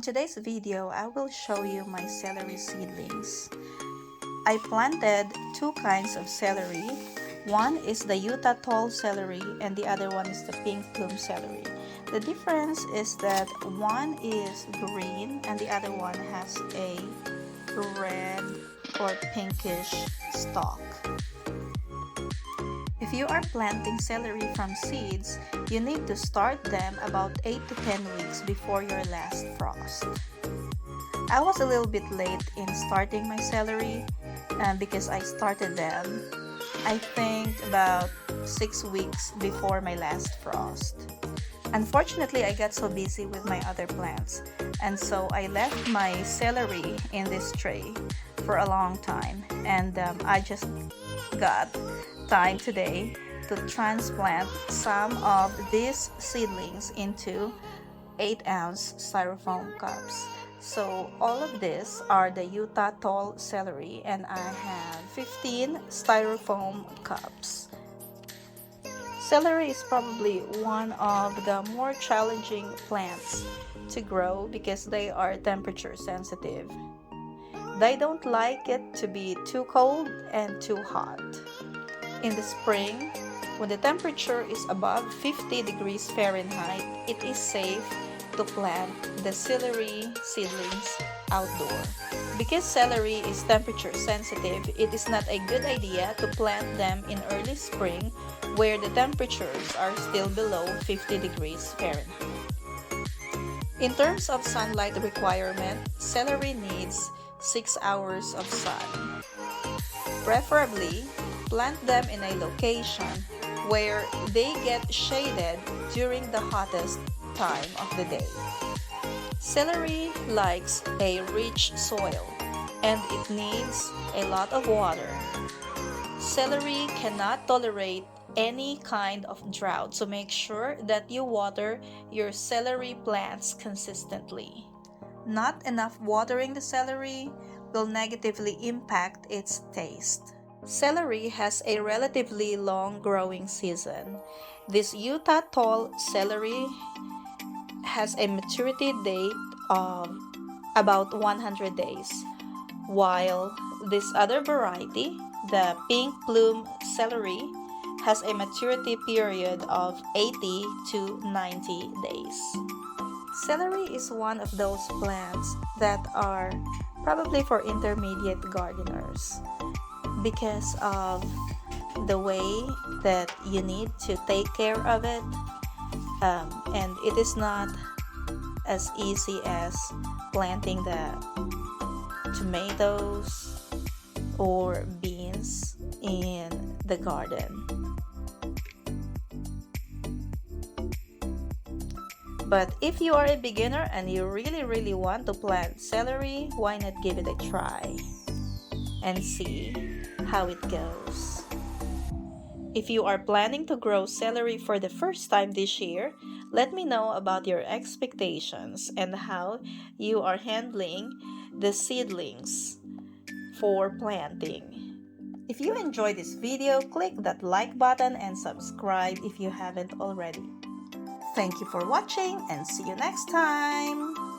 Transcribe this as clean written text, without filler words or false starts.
In today's video, I will show you my celery seedlings. I planted two kinds of celery. One is the Utah tall celery and the other one is the pink plume celery. The difference is that one is green and the other one has a red or pinkish stalk. If you are planting celery from seeds, you need to start them about 8 to 10 weeks before your last frost. I was a little bit late in starting my celery because I started them, I think, about 6 weeks before my last frost. Unfortunately, I got so busy with my other plants, and so I left my celery in this tray for a long time, and I just got time today to transplant some of these seedlings into 8-ounce styrofoam cups. So all of these are the Utah tall celery, and I have 15 styrofoam cups. Celery is probably one of the more challenging plants to grow because they are temperature sensitive. They don't like it to be too cold and too hot. In the spring, when the temperature is above 50 degrees Fahrenheit, it is safe to plant the celery seedlings outdoor. Because celery is temperature sensitive, it is not a good idea to plant them in early spring where the temperatures are still below 50 degrees Fahrenheit. In terms of sunlight requirement, celery needs 6 hours of sun. Preferably, plant them in a location where they get shaded during the hottest time of the day. Celery likes a rich soil and it needs a lot of water. Celery cannot tolerate any kind of drought, so make sure that you water your celery plants consistently. Not enough watering the celery will negatively impact its taste. Celery has a relatively long growing season. This Utah tall celery has a maturity date of about 100 days, while this other variety, the pink plume celery, has a maturity period of 80 to 90 days. Celery is one of those plants that are probably for intermediate gardeners because of the way that you need to take care of it, and it is not as easy as planting the tomatoes or beans in the garden. But if you are a beginner and you really want to plant celery, why not give it a try and see how it goes. If you are planning to grow celery for the first time this year, let me know about your expectations and how you are handling the seedlings for planting. If you enjoyed this video, click that like button and subscribe if you haven't already. Thank you for watching and see you next time!